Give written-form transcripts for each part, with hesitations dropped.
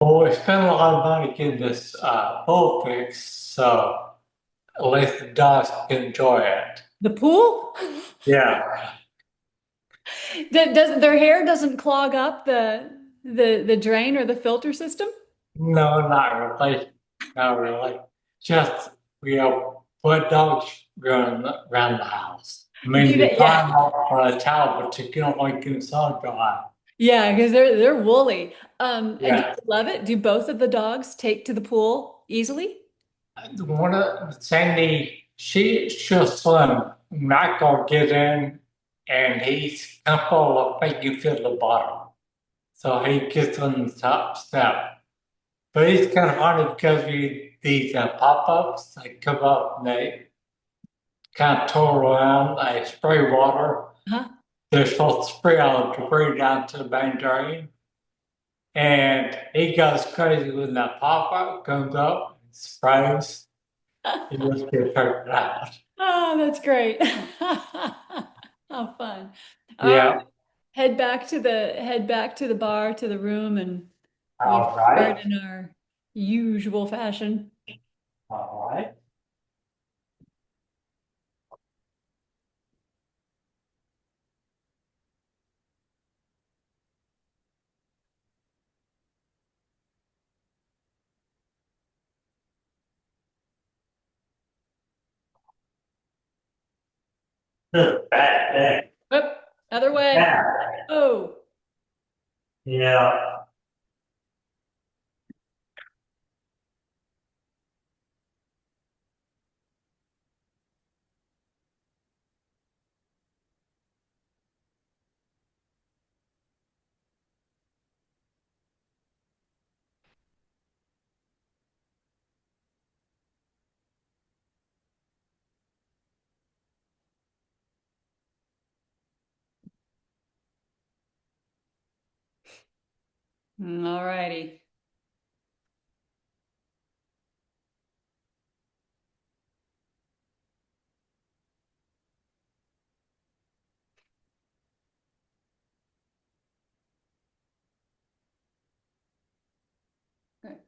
Well, we spent a lot of money getting this pool fixed, so at least the dogs can enjoy it. The pool? Yeah. Does their hair doesn't clog up the drain or the filter system? No, not really. Not really. Just, put dogs around the house. I mean, Do you they? tie Yeah. them up on a towel, but you can only get sun dry. Yeah, because they're woolly. And do Yeah. they love it? Do both of the dogs take to the pool easily? One of Sandy, she'll swim. Michael get in, and he's comfortable of making feel the bottom. So he gets on the top step. But it's kind of funny because these pop-ups, they come up and they kind of tour around, they spray water. Huh? They're supposed to spray all the debris down to the main drain. And he goes crazy when that pop-up comes up and sprays. He just gets hurt out. Oh, that's great. How fun. All right, Yeah. head back to the bar, to the room, and we'll All start right. in our usual fashion. All right. Bad thing. Whoop, other way. Yeah. Oh, Yeah. all righty. Good.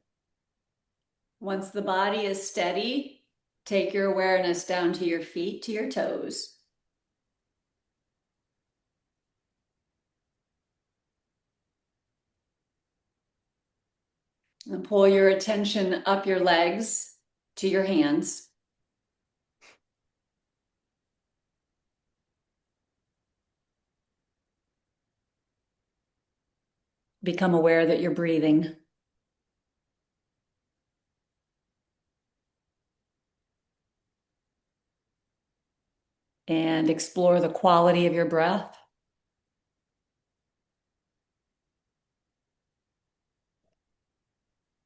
Once the body is steady, take your awareness down to your feet, to your toes. And pull your attention up your legs to your hands. Become aware that you're breathing and explore the quality of your breath.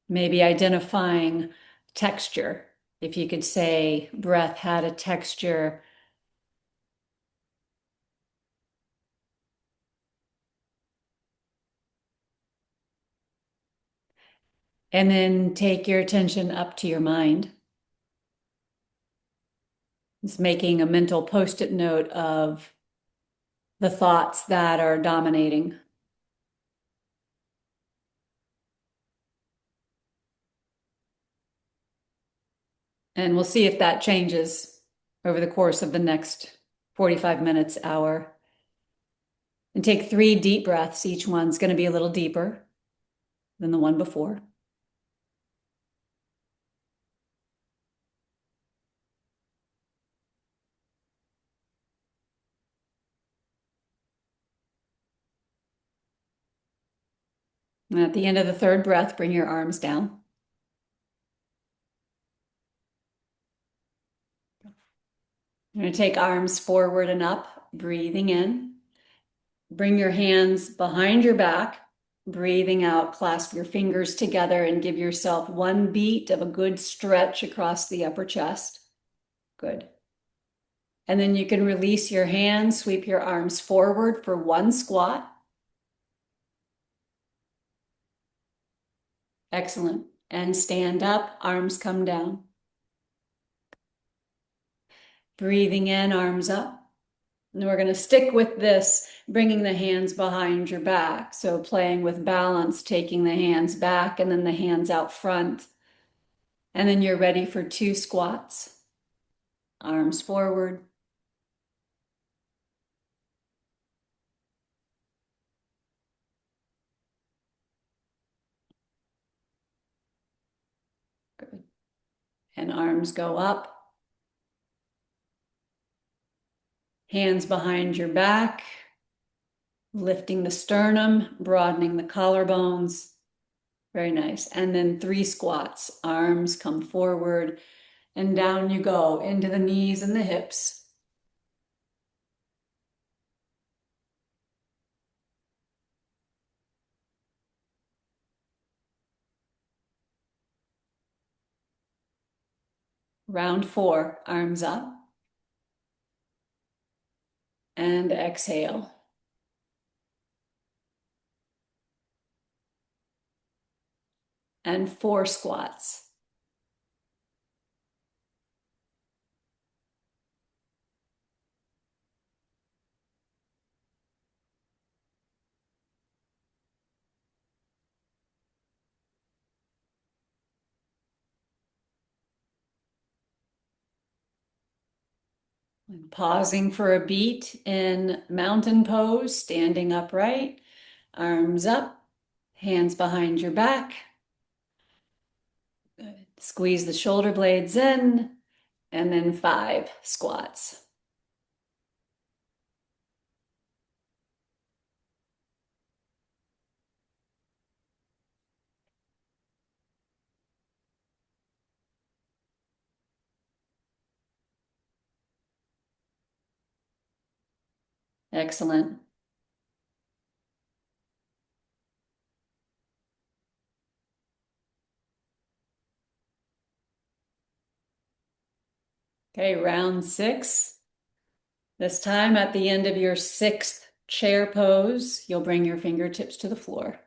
Maybe identifying texture. If you could say breath had a texture, and then take your attention up to your mind. It's making a mental post-it note of the thoughts that are dominating. And we'll see if that changes over the course of the next 45 minutes, hour. And take 3 deep breaths. Each one's going to be a little deeper than the one before. And at the end of the third breath, bring your arms down. You're going to take arms forward and up, breathing in. Bring your hands behind your back, breathing out. Clasp your fingers together and give yourself 1 beat of a good stretch across the upper chest. Good. And then you can release your hands, sweep your arms forward for 1 squat. Excellent. And stand up, arms come down. Breathing in, arms up. And we're going to stick with this, bringing the hands behind your back. So playing with balance, taking the hands back and then the hands out front. And then you're ready for 2 squats. Arms forward. Good. And arms go up. Hands behind your back. Lifting the sternum, broadening the collarbones. Very nice. And then 3 squats. Arms come forward and down you go into the knees and the hips. Round 4, arms up. And exhale. And 4 squats. And pausing for a beat in mountain pose, standing upright, arms up, hands behind your back. Good. Squeeze the shoulder blades in, and then 5 squats. Excellent. Okay, round 6. This time at the end of your 6th chair pose, you'll bring your fingertips to the floor.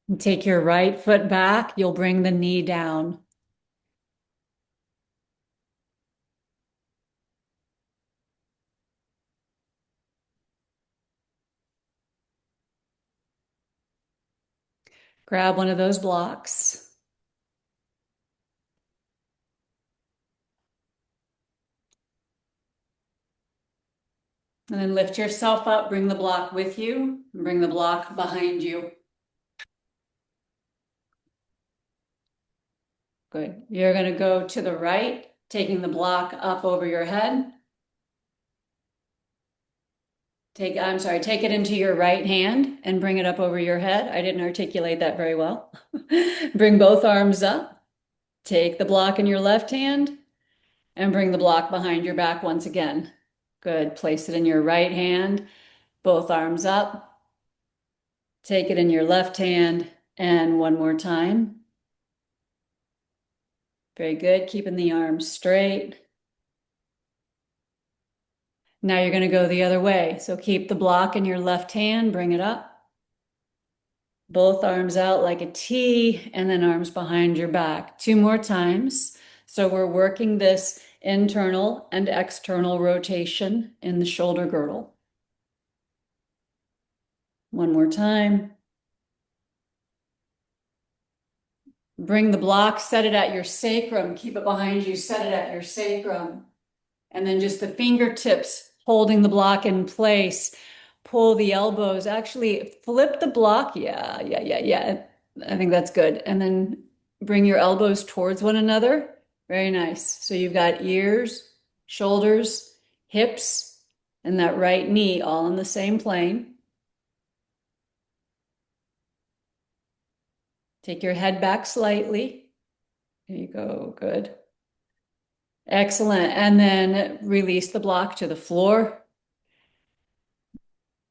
And take your right foot back, you'll bring the knee down. Grab one of those blocks. And then lift yourself up, bring the block with you, and bring the block behind you. Good. You're going to go to the right, taking the block up over your head. Take it into your right hand and bring it up over your head. I didn't articulate that very well. Bring both arms up. Take the block in your left hand and bring the block behind your back once again. Good. Place it in your right hand, both arms up. Take it in your left hand and one more time. Very good. Keeping the arms straight. Now you're going to go the other way. So keep the block in your left hand, bring it up. Both arms out like a T, and then arms behind your back. 2 more times. So we're working this internal and external rotation in the shoulder girdle. One more time. Bring the block, set it at your sacrum. Keep it behind you, set it at your sacrum. And then just the fingertips holding the block in place. Pull the elbows, actually flip the block. Yeah. I think that's good. And then bring your elbows towards one another. Very nice. So you've got ears, shoulders, hips, and that right knee all in the same plane. Take your head back slightly. There you go. Good. Excellent. And then release the block to the floor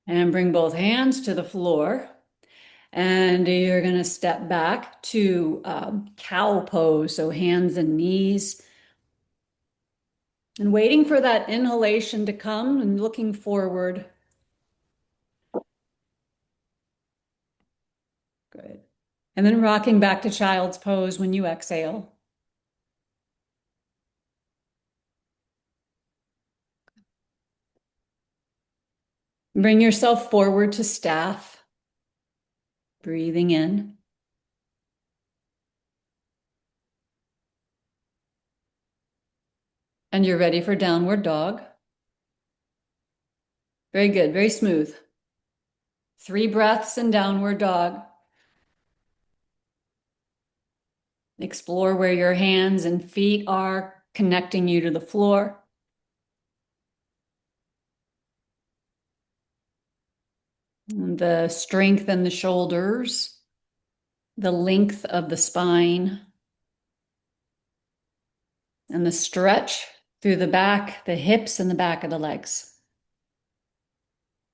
and bring both hands to the floor. And you're going to step back to cow pose, so hands and knees. And waiting for that inhalation to come and looking forward. Good. And then rocking back to child's pose when you exhale. Bring yourself forward to staff. Breathing in. And you're ready for downward dog. Very good, very smooth. 3 breaths in downward dog. Explore where your hands and feet are connecting you to the floor. And the strength in the shoulders, the length of the spine, and the stretch through the back, the hips, and the back of the legs.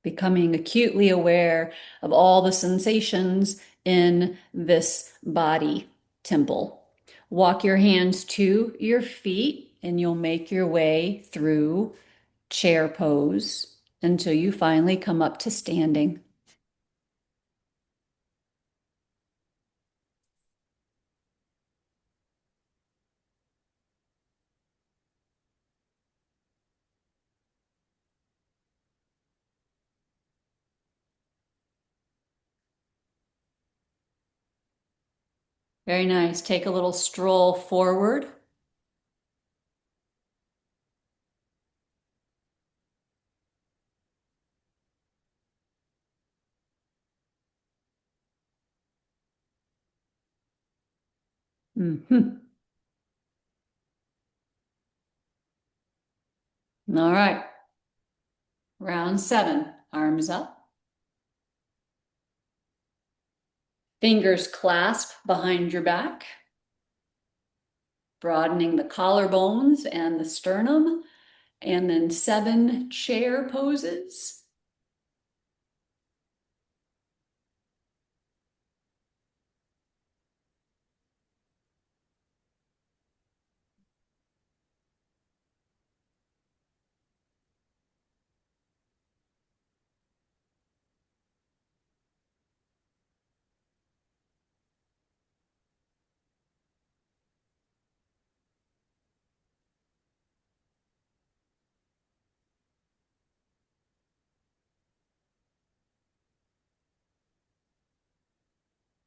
Becoming acutely aware of all the sensations in this body temple. Walk your hands to your feet and you'll make your way through chair pose until you finally come up to standing. Very nice. Take a little stroll forward. Mhm. All right. Round 7. Arms up. Fingers clasp behind your back. Broadening the collarbones and the sternum. And then 7 chair poses.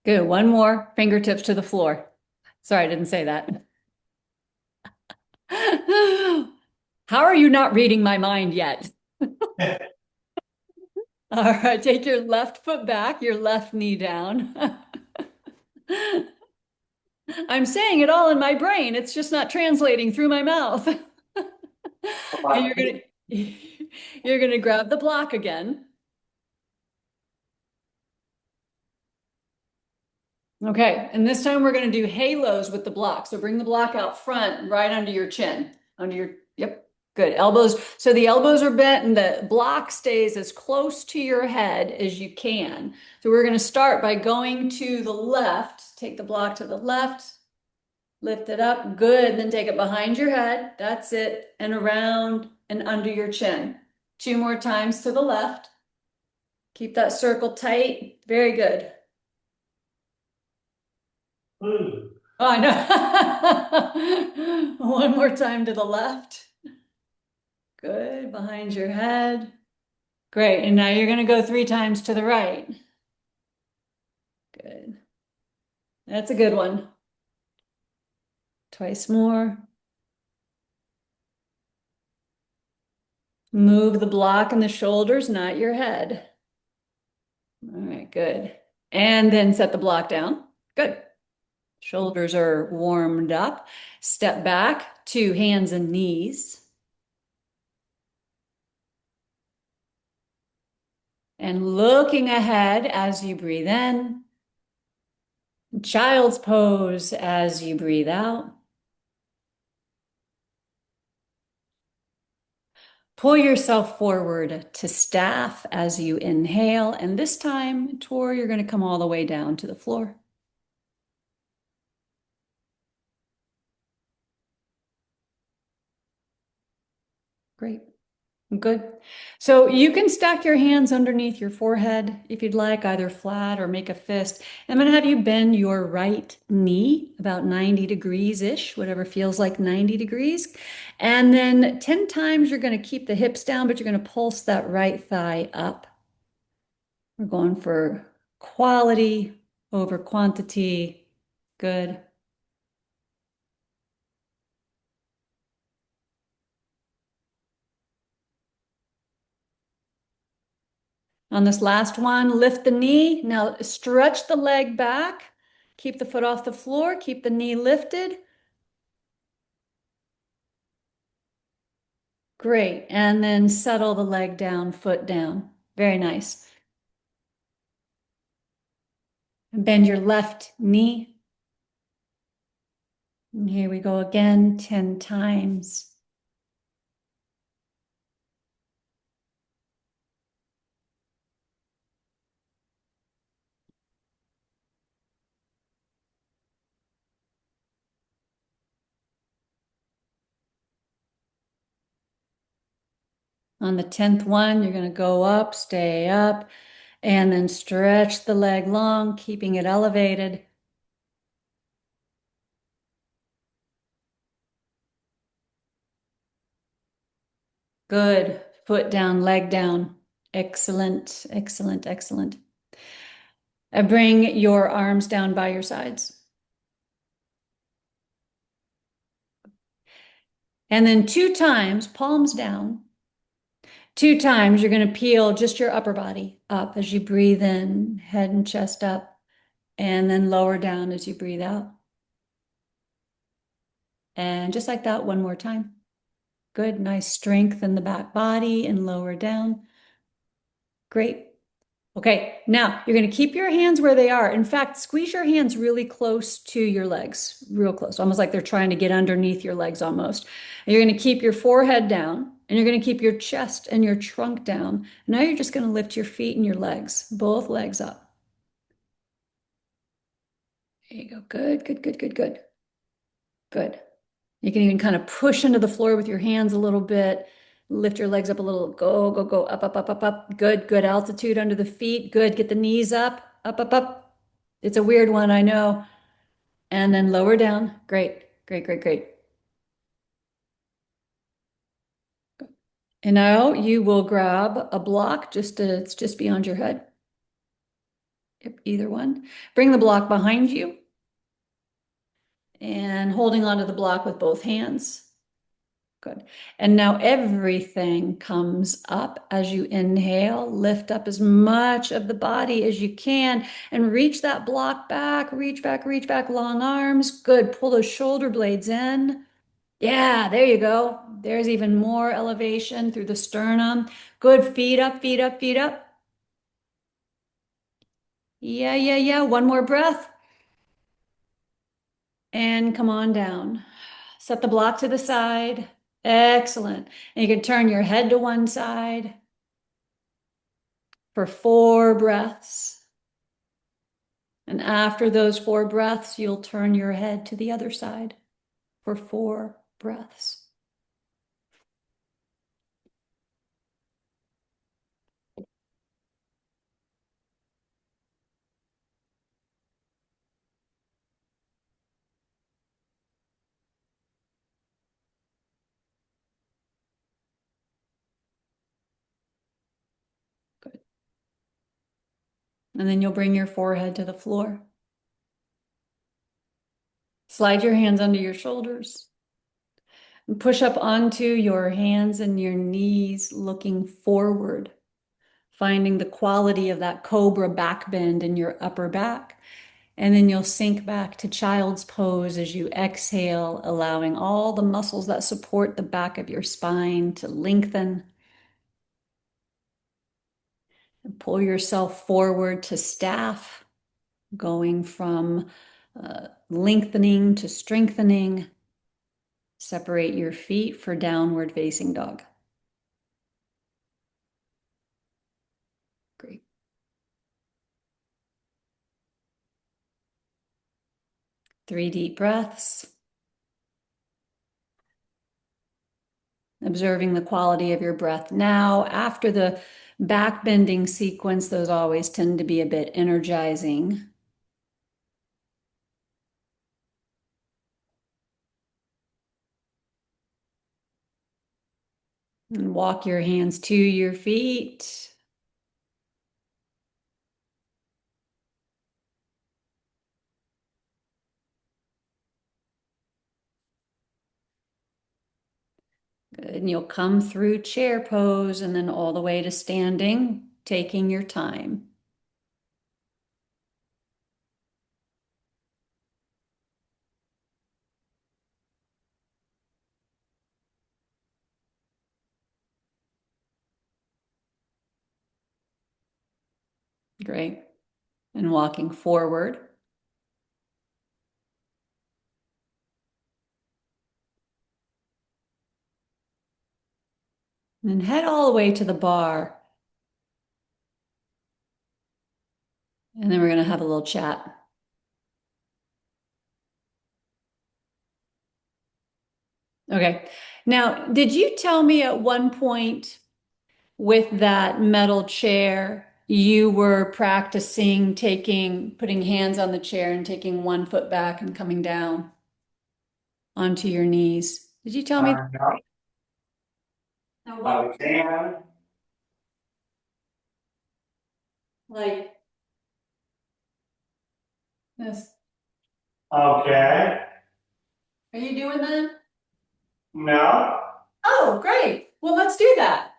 Good. One more. Fingertips to the floor. Sorry, I didn't say that. How are you not reading my mind yet? All right, take your left foot back, your left knee down. I'm saying it all in my brain. It's just not translating through my mouth. And you're gonna grab the block again. Okay, and this time we're gonna do halos with the block. So bring the block out front, right under your chin, yep, good. Elbows, so the elbows are bent and the block stays as close to your head as you can. So we're gonna start by going to the left, take the block to the left, lift it up, good, then take it behind your head, that's it, and around and under your chin. 2 more times to the left. Keep that circle tight, very good. Oh, I know. One more time to the left. Good, behind your head. Great, and now you're gonna go 3 times to the right. Good. That's a good one. Twice more. Move the block and the shoulders, not your head. All right, good. And then set the block down. Good. Shoulders are warmed up. Step back to hands and knees. And looking ahead as you breathe in. Child's pose as you breathe out. Pull yourself forward to staff as you inhale, and this time, Tor, you're going to come all the way down to the floor. Great. Good. So you can stack your hands underneath your forehead if you'd like, either flat or make a fist. I'm going to have you bend your right knee about 90 degrees-ish, whatever feels like 90 degrees. And then 10 times you're going to keep the hips down, but you're going to pulse that right thigh up. We're going for quality over quantity. Good. On this last one, lift the knee. Now stretch the leg back. Keep the foot off the floor. Keep the knee lifted. Great. And then settle the leg down, foot down. Very nice. And bend your left knee. And here we go again, 10 times. On the 10th one, you're going to go up, stay up, and then stretch the leg long, keeping it elevated. Good. Foot down, leg down. Excellent, excellent, excellent. Bring your arms down by your sides. And then 2 times, palms down. 2 times, you're going to peel just your upper body up as you breathe in, head and chest up, and then lower down as you breathe out. And just like that, one more time. Good, nice strength in the back body and lower down. Great. Okay, now you're going to keep your hands where they are. In fact, squeeze your hands really close to your legs, real close, almost like they're trying to get underneath your legs almost. And you're going to keep your forehead down, and you're going to keep your chest and your trunk down. Now you're just going to lift your feet and your legs, both legs up. There you go. Good, good, good, good, good. Good. You can even kind of push into the floor with your hands a little bit. Lift your legs up a little. Go, go, go. Up, up, up, up, up. Good, good altitude under the feet. Good. Get the knees up, up, up, up. It's a weird one, I know. And then lower down. Great, great, great, great. And now you will grab a block it's just beyond your head. Yep, either one. Bring the block behind you and holding onto the block with both hands. Good. And now everything comes up as you inhale. Lift up as much of the body as you can and reach that block back. Reach back, long arms. Good. Pull those shoulder blades in. Yeah, there you go. There's even more elevation through the sternum. Good. Feet up, feet up, feet up. Yeah, yeah, yeah. One more breath. And come on down. Set the block to the side. Excellent. And you can turn your head to one side for 4 breaths. And after those 4 breaths, you'll turn your head to the other side for 4 breaths. Good. And then you'll bring your forehead to the floor. Slide your hands under your shoulders. And push up onto your hands and your knees, looking forward, finding the quality of that cobra back bend in your upper back. And then you'll sink back to child's pose as you exhale, allowing all the muscles that support the back of your spine to lengthen. And pull yourself forward to staff, going from lengthening to strengthening. Separate your feet for downward facing dog. 3 deep breaths. Observing the quality of your breath now. After the back bending sequence, those always tend to be a bit energizing. And walk your hands to your feet. Good. And you'll come through chair pose and then all the way to standing, taking your time. Great. And walking forward. And head all the way to the bar. And then we're going to have a little chat. Okay. Now, did you tell me at one point with that metal chair, you were practicing putting hands on the chair and taking one foot back and coming down onto your knees? Did you tell me? No, Now, what, I can. like this? Okay. Are you doing that? No. Oh, great. Well, let's do that.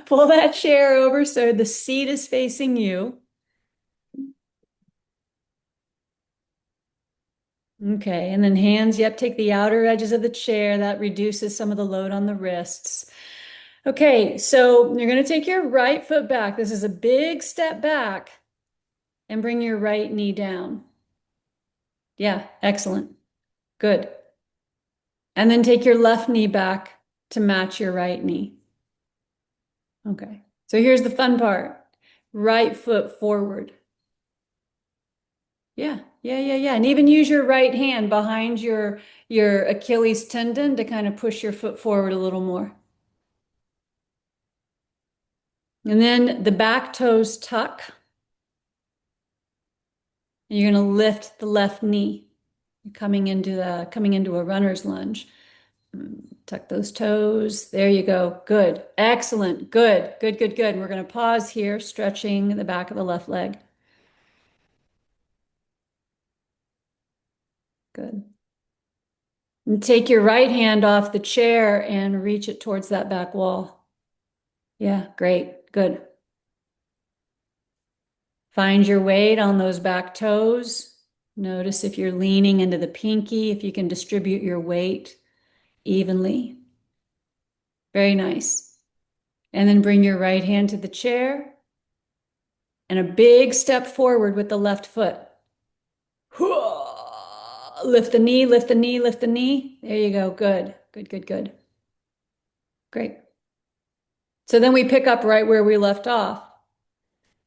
Pull that chair over so the seat is facing you. Okay, and then hands, yep, take the outer edges of the chair. That reduces some of the load on the wrists. Okay, so you're going to take your right foot back. This is a big step back and bring your right knee down. Yeah, excellent. Good. And then take your left knee back to match your right knee. Okay, so here's the fun part. Right foot forward. Yeah. And even use your right hand behind your Achilles tendon to kind of push your foot forward a little more. And then the back toes tuck. And you're going to lift the left knee, coming into a runner's lunge. Tuck those toes. There you go. Good. Excellent. Good. And we're going to pause here, stretching the back of the left leg. Good. And take your right hand off the chair and reach it towards that back wall. Yeah, great. Good. Find your weight on those back toes. Notice if you're leaning into the pinky, if you can distribute your weight evenly. Very nice. And then bring your right hand to the chair and a big step forward with the left foot. Lift the knee, lift the knee, lift the knee. There you go. Good. Great. So then we pick up right where we left off.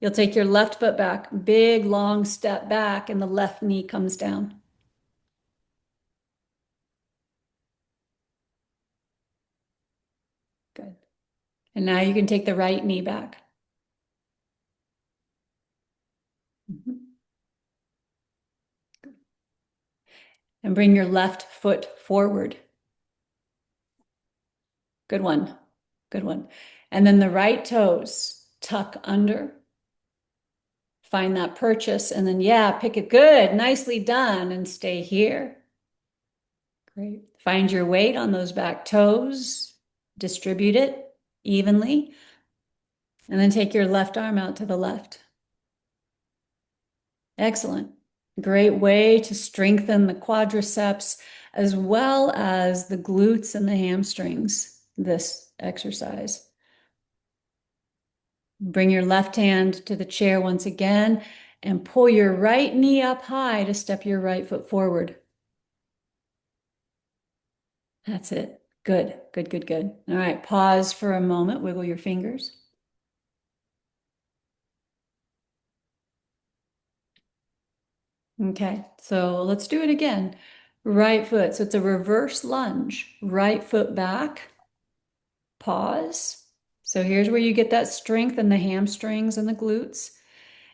You'll take your left foot back, big long step back, and the left knee comes down. Good. And now you can take the right knee back. And bring your left foot forward. Good one. And then the right toes tuck under. Find that purchase and then, yeah, pick it good. Nicely done. And stay here. Great. Find your weight on those back toes. Distribute it evenly. And then take your left arm out to the left. Excellent. Great way to strengthen the quadriceps as well as the glutes and the hamstrings, this exercise. Bring your left hand to the chair once again and pull your right knee up high to step your right foot forward. That's it. Good. All right, pause for a moment, wiggle your fingers. Okay, so let's do it again. Right foot. So it's a reverse lunge. Right foot back, pause. So here's where you get that strength in the hamstrings and the glutes.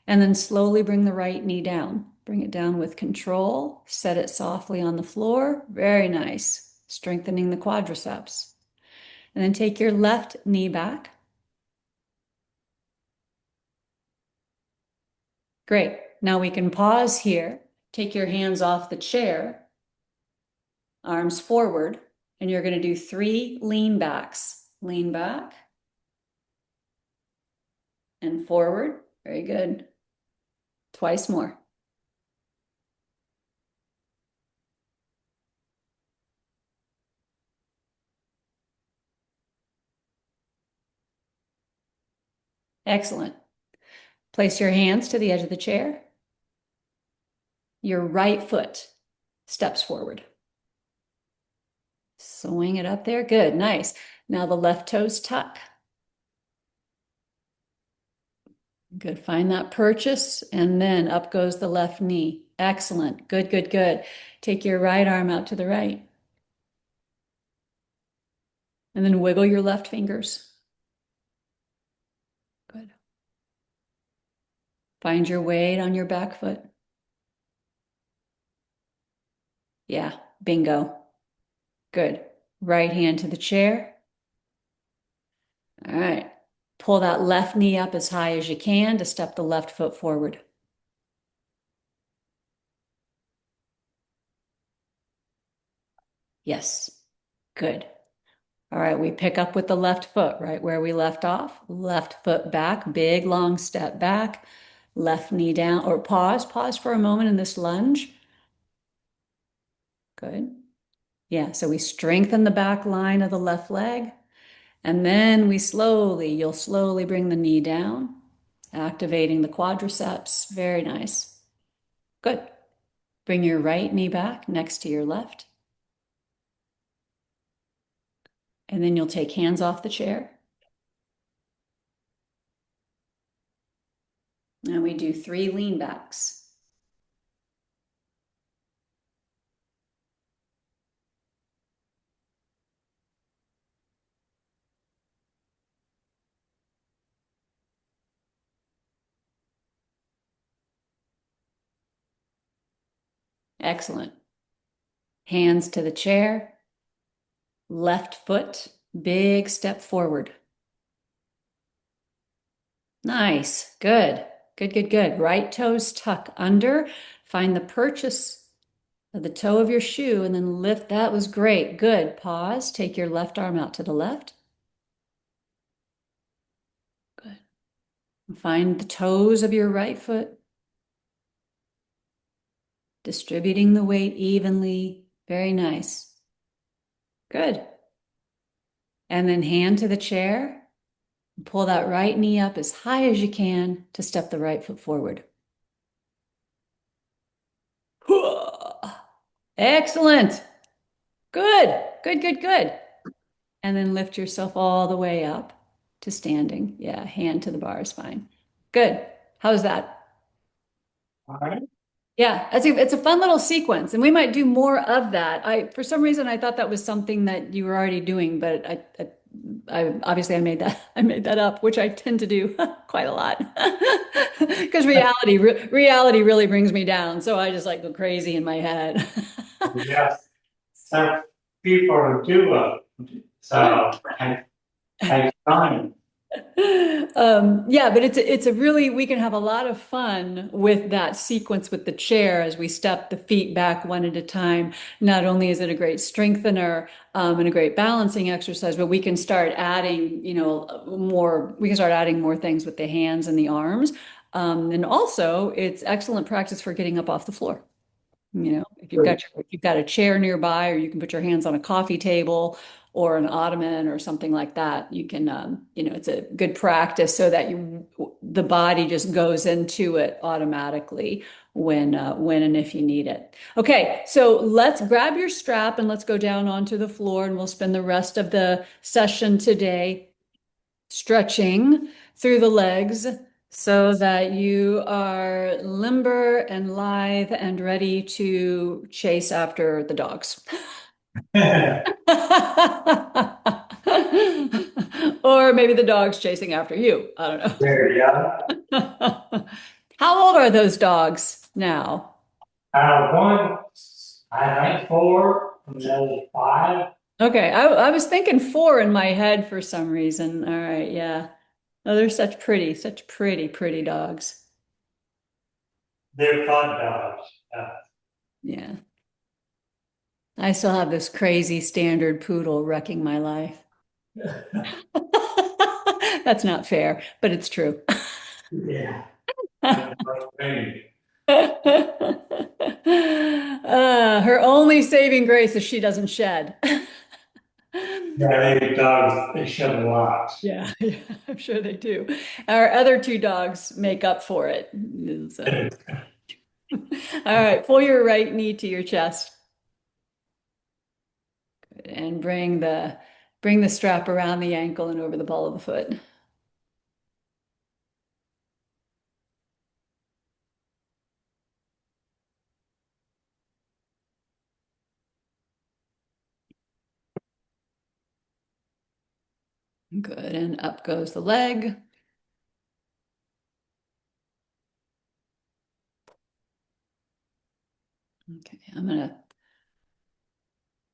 And then slowly bring the right knee down. Bring it down with control. Set it softly on the floor. Very nice. Strengthening the quadriceps. And then take your left knee back. Great. Now we can pause here. Take your hands off the chair, arms forward, and you're going to do 3 lean backs. Lean back and forward. Very good. Twice more. Excellent. Place your hands to the edge of the chair. Your right foot steps forward. Swing it up there. Good. Nice. Now the left toes tuck. Good. Find that purchase, and then up goes the left knee. Excellent. Good, good, good. Take your right arm out to the right. And then wiggle your left fingers. Good. Find your weight on your back foot. Yeah, bingo. Good. Right hand to the chair. All right. Pull that left knee up as high as you can to step the left foot forward. Yes. Good. All right, we pick up with the left foot, right where we left off. Left foot back, big long step back. Left knee down, or pause for a moment in this lunge. Good. Yeah, so we strengthen the back line of the left leg. And then you'll slowly bring the knee down, activating the quadriceps. Very nice. Good. Bring your right knee back next to your left. And then you'll take hands off the chair. And we do 3 lean backs. Excellent. Hands to the chair. Left foot, big step forward. Nice. Good. Good, good, good. Right toes tuck under. Find the purchase of the toe of your shoe and then lift. That was great. Good. Pause. Take your left arm out to the left. Good. Find the toes of your right foot. Distributing the weight evenly. Very nice. Good. And then hand to the chair. Pull that right knee up as high as you can to step the right foot forward. Excellent. Good, good, good, good. And then lift yourself all the way up to standing. Yeah, hand to the bar is fine. Good. How's that? All right. Yeah, it's a fun little sequence, and we might do more of that. For some reason, I thought that was something that you were already doing, but I obviously I made that up, which I tend to do quite a lot because reality really brings me down. So I just like go crazy in my head. Yes, some people do so take time. Yeah, but it's a really, we can have a lot of fun with that sequence with the chair as we step the feet back one at a time. Not only is it a great strengthener and a great balancing exercise, but we can start adding, we can start adding more things with the hands and the arms. And also, it's excellent practice for getting up off the floor. If you've got a chair nearby, or you can put your hands on a coffee table or an ottoman or something like that, you can, it's a good practice so that the body just goes into it automatically when and if you need it. Okay, so let's grab your strap and let's go down onto the floor, and we'll spend the rest of the session today stretching through the legs so that you are limber and lithe and ready to chase after the dogs. Or maybe the dog's chasing after you. I don't There you go. know. How old are those dogs now? One, I think four, and the other five. Okay, I was thinking four in my head for some reason. All right, yeah. Oh, they're such pretty, pretty dogs. They're fun dogs. Yeah. I still have this crazy standard poodle wrecking my life. That's not fair, but it's true. Yeah. Her only saving grace is she doesn't shed. Yeah, they dogs, they shed a lot. Yeah, yeah, I'm sure they do. Our other two dogs make up for it. So, all right, pull your right knee to your chest and bring the strap around the ankle and over the ball of the foot. Good, and up goes the leg. Okay,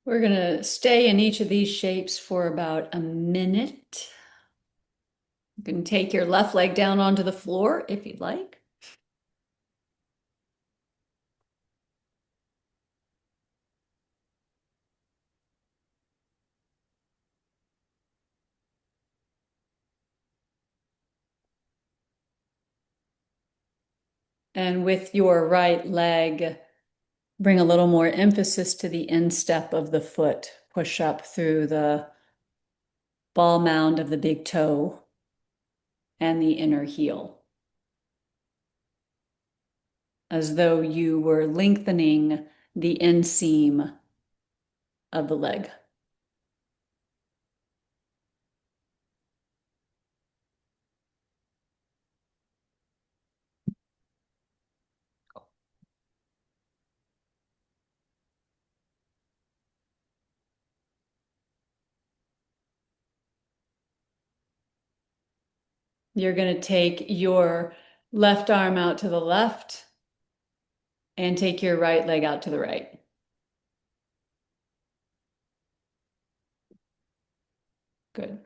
we're gonna stay in each of these shapes for about a minute. You can take your left leg down onto the floor if you'd like. And with your right leg, bring a little more emphasis to the instep of the foot. Push up through the ball mound of the big toe and the inner heel, as though you were lengthening the inseam of the leg. You're going to take your left arm out to the left and take your right leg out to the right. Good.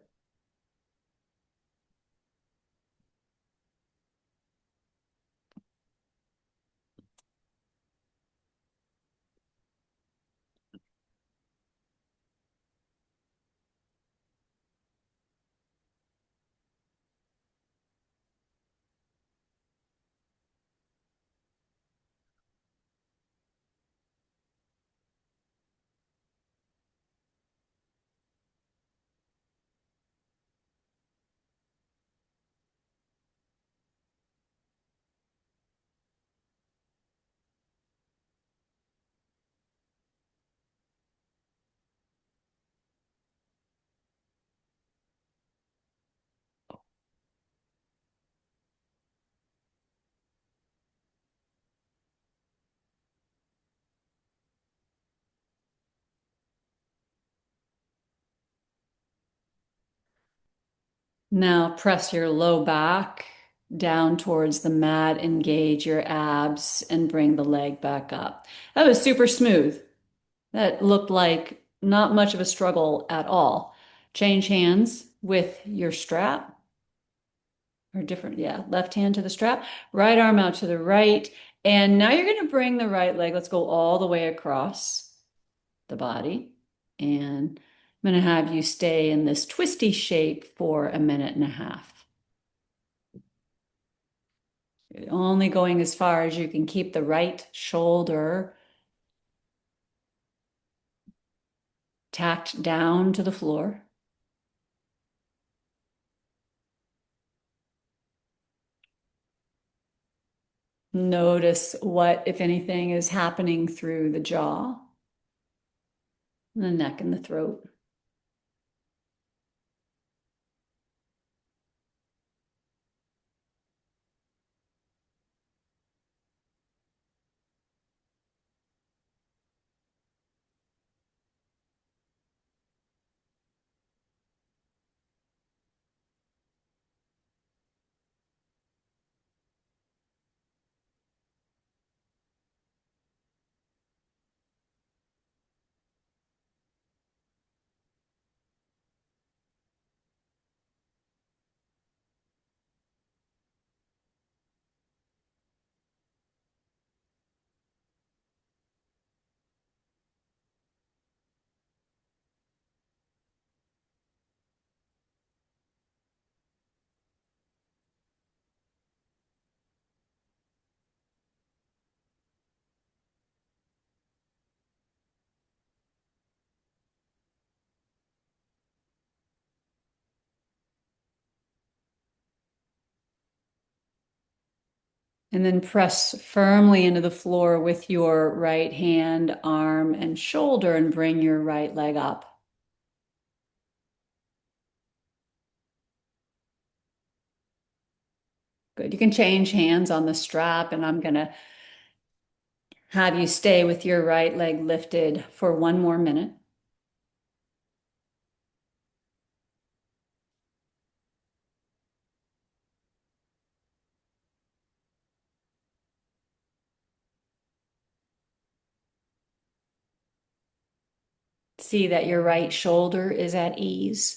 Now press your low back down towards the mat, engage your abs, and bring the leg back up. That was super smooth. That looked like not much of a struggle at all. Change hands with your strap, or different, yeah, left hand to the strap, right arm out to the right. And now you're going to bring the right leg. Let's go all the way across the body. And I'm going to have you stay in this twisty shape for a minute and a half. You're only going as far as you can keep the right shoulder tacked down to the floor. Notice what, if anything, is happening through the jaw, the neck, and the throat. And then press firmly into the floor with your right hand, arm, and shoulder and bring your right leg up. Good. You can change hands on the strap, and I'm going to have you stay with your right leg lifted for 1 more minute. See that your right shoulder is at ease.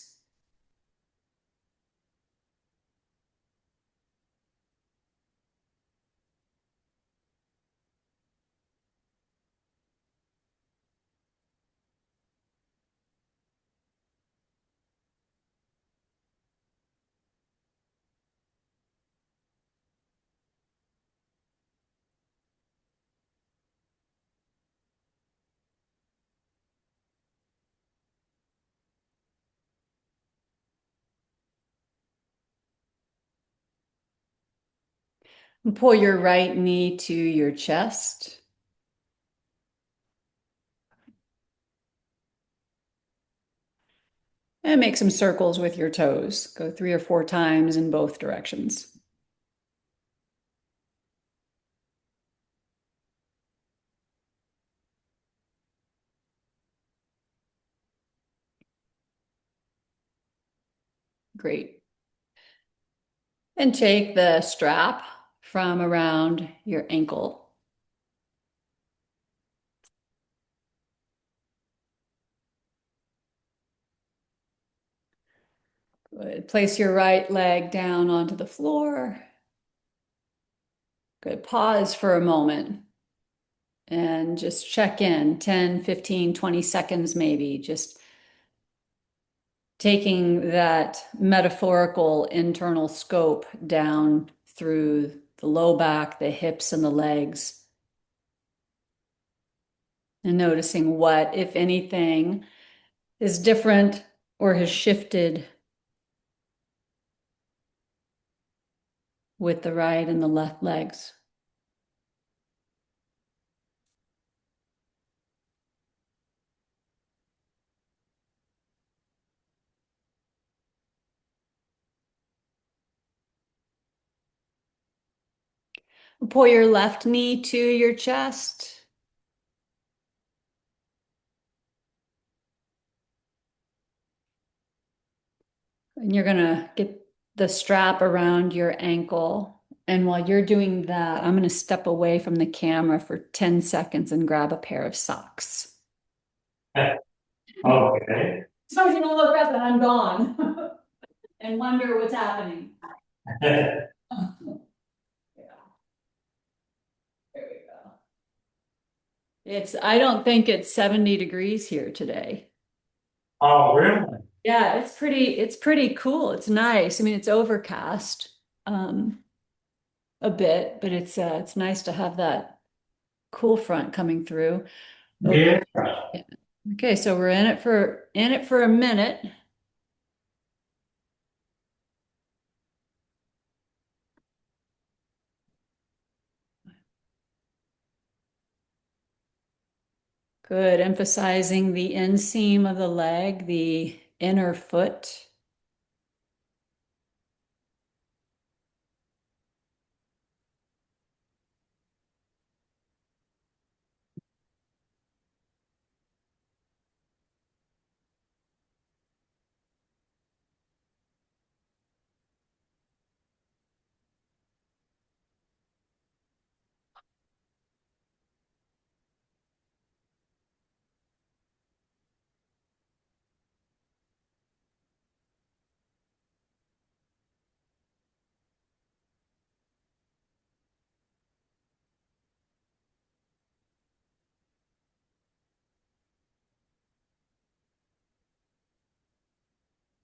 And pull your right knee to your chest. And make some circles with your toes. Go 3 or 4 times in both directions. Great. And take the strap from around your ankle. Good. Place your right leg down onto the floor. Good. Pause for a moment and just check in 10, 15, 20 seconds maybe. Just taking that metaphorical internal scope down through the low back, the hips, and the legs. And noticing what, if anything, is different or has shifted with the right and the left legs. Pull your left knee to your chest. And you're going to get the strap around your ankle. And while you're doing that, I'm going to step away from the camera for 10 seconds and grab a pair of socks. Okay. So you're going to look up and I'm gone and wonder what's happening. Yeah, there we go. I don't think it's 70 degrees here today. Oh, really? Yeah, it's pretty cool. It's nice. I mean, it's overcast a bit, but it's nice to have that cool front coming through. Okay. Yeah. Okay, so we're in it for a minute. Good, emphasizing the inseam of the leg, the inner foot.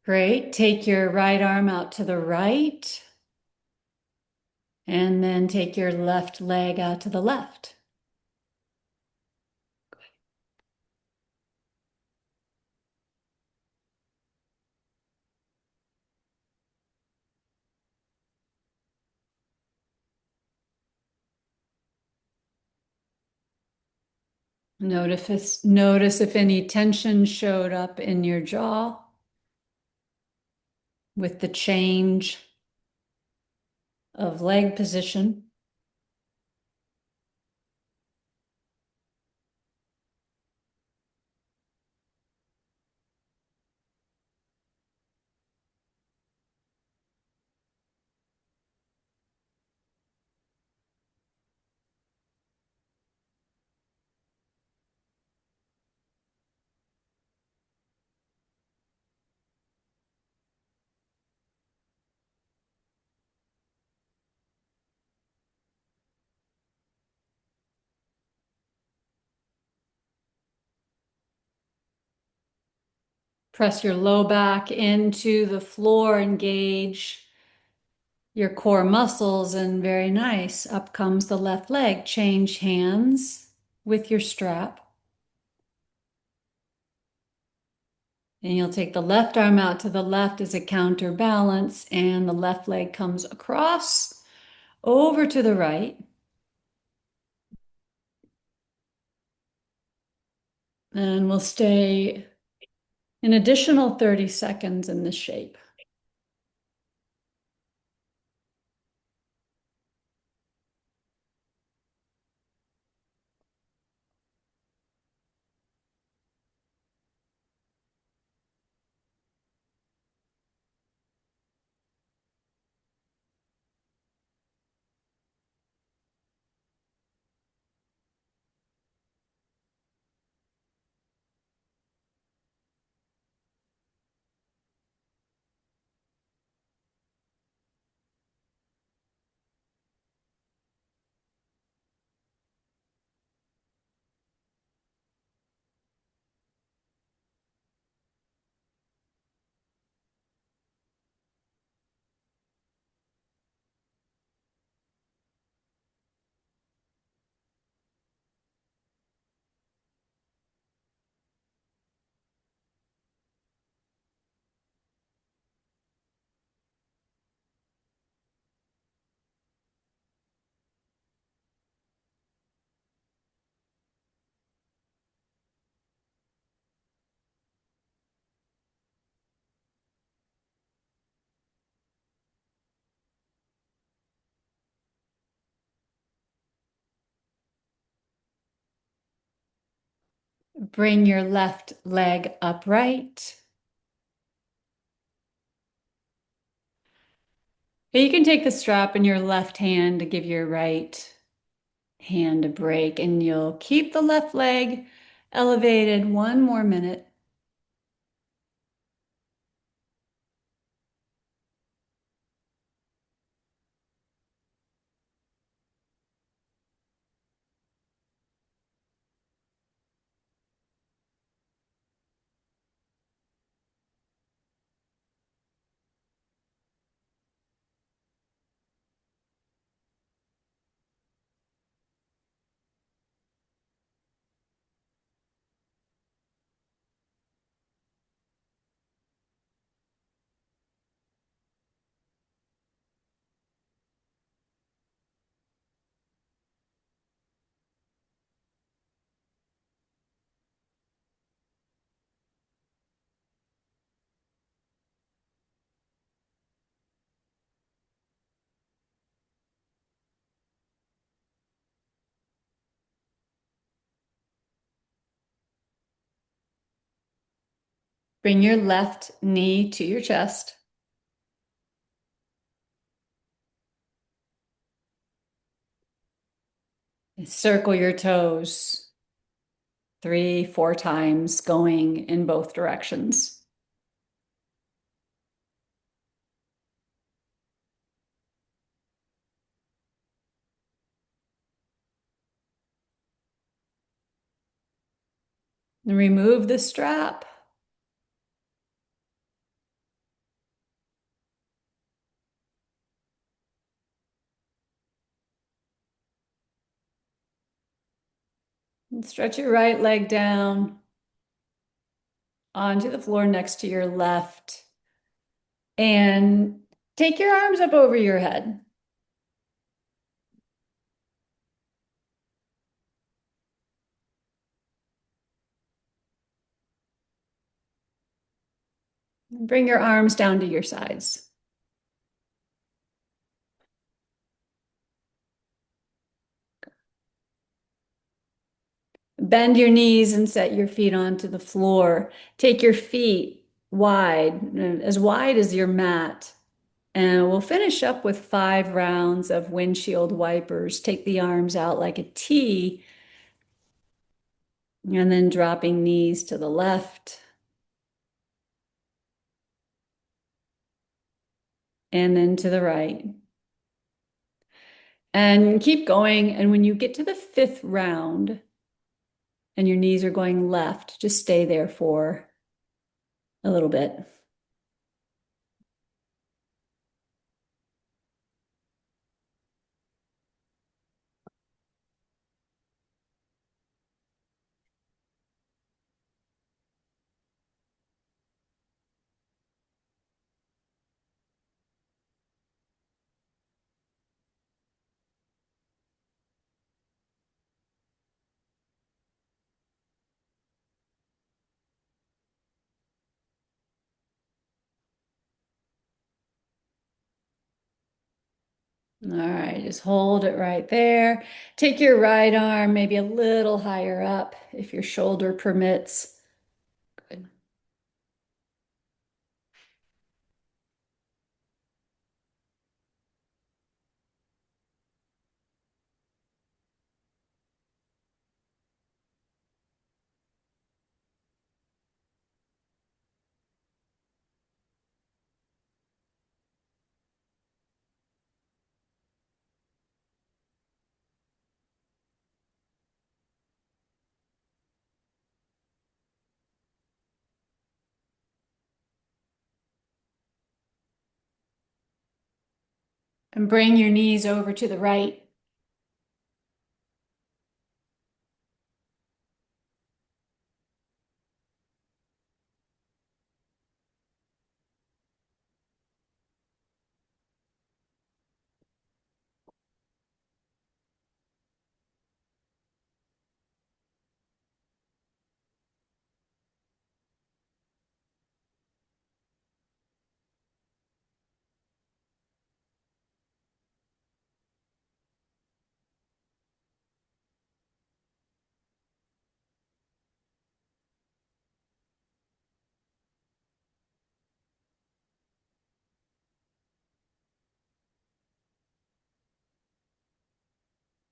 Great. Take your right arm out to the right, and then take your left leg out to the left. Notice if any tension showed up in your jaw with the change of leg position. Press your low back into the floor, engage your core muscles, and very nice. Up comes the left leg. Change hands with your strap. And you'll take the left arm out to the left as a counterbalance, and the left leg comes across over to the right. And we'll stay an additional 30 seconds in this shape. Bring your left leg upright. You can take the strap in your left hand to give your right hand a break, and you'll keep the left leg elevated 1 more minute. Bring your left knee to your chest. Circle your toes 3, 4 times, going in both directions. And remove the strap. And stretch your right leg down onto the floor next to your left. And take your arms up over your head. Bring your arms down to your sides. Bend your knees and set your feet onto the floor. Take your feet wide as your mat. And we'll finish up with 5 rounds of windshield wipers. Take the arms out like a T, and then dropping knees to the left and then to the right. And keep going. And when you get to the 5th round and your knees are going left, just stay there for a little bit. All right, just hold it right there. Take your right arm maybe a little higher up if your shoulder permits. Good. And bring your knees over to the right.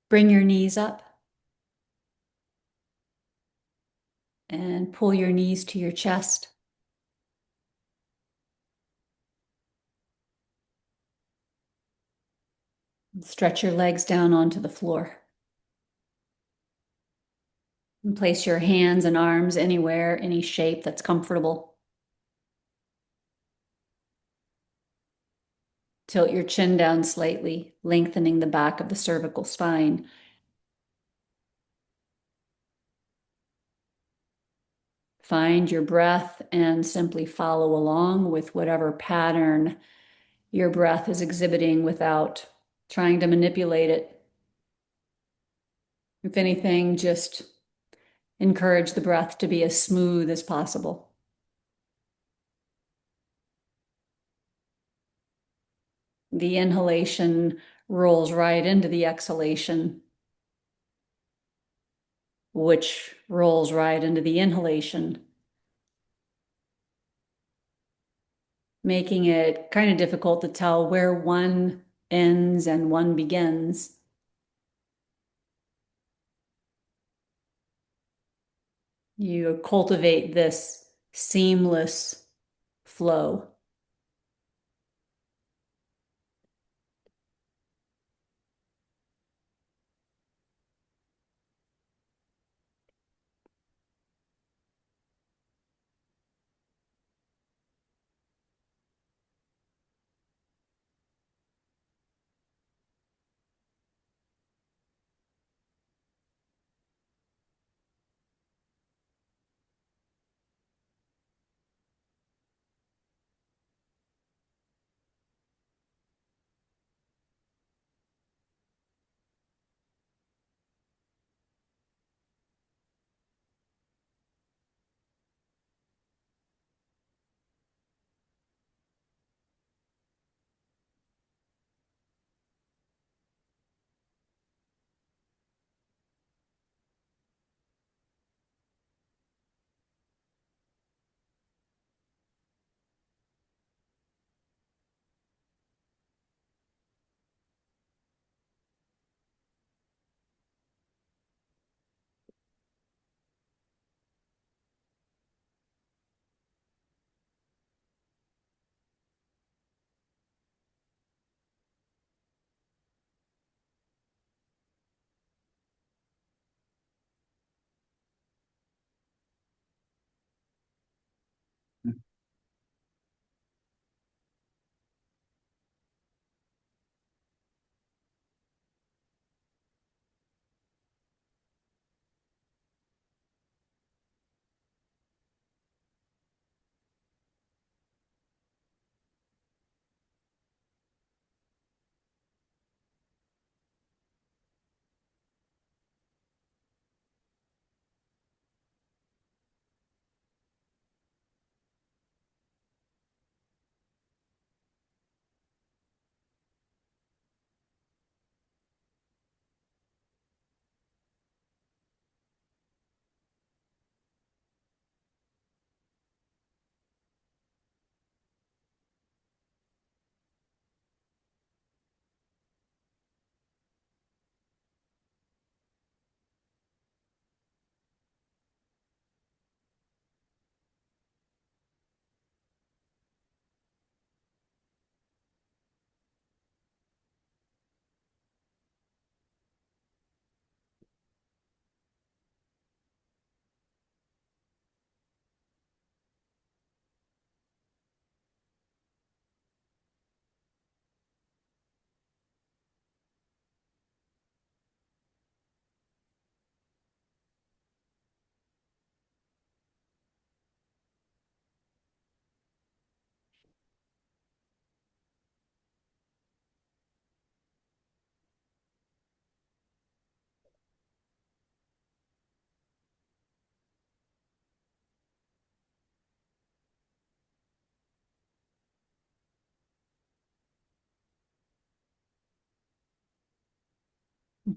Bring your knees up and pull your knees to your chest. Stretch your legs down onto the floor. And place your hands and arms anywhere, any shape that's comfortable. Tilt your chin down slightly, lengthening the back of the cervical spine. Find your breath and simply follow along with whatever pattern your breath is exhibiting without trying to manipulate it. If anything, just encourage the breath to be as smooth as possible. The inhalation rolls right into the exhalation, which rolls right into the inhalation, making it kind of difficult to tell where one ends and one begins. You cultivate this seamless flow.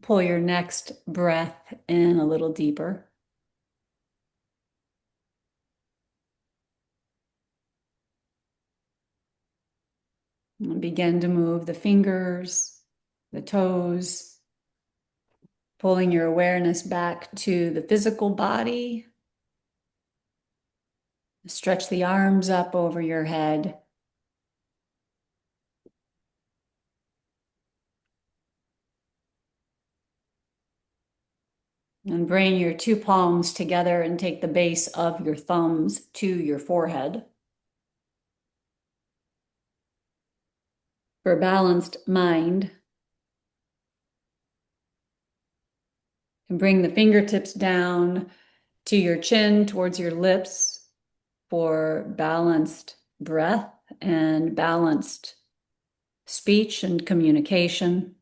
Pull your next breath in a little deeper. And begin to move the fingers, the toes, pulling your awareness back to the physical body. Stretch the arms up over your head. And bring your two palms together and take the base of your thumbs to your forehead. For a balanced mind, and bring the fingertips down to your chin towards your lips for balanced breath and balanced speech and communication.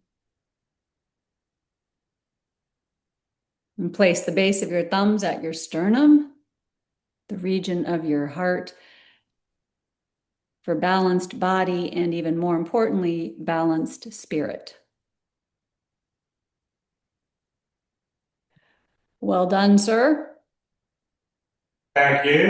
And place the base of your thumbs at your sternum, the region of your heart, for balanced body and, even more importantly, balanced spirit. Well done, sir. Thank you.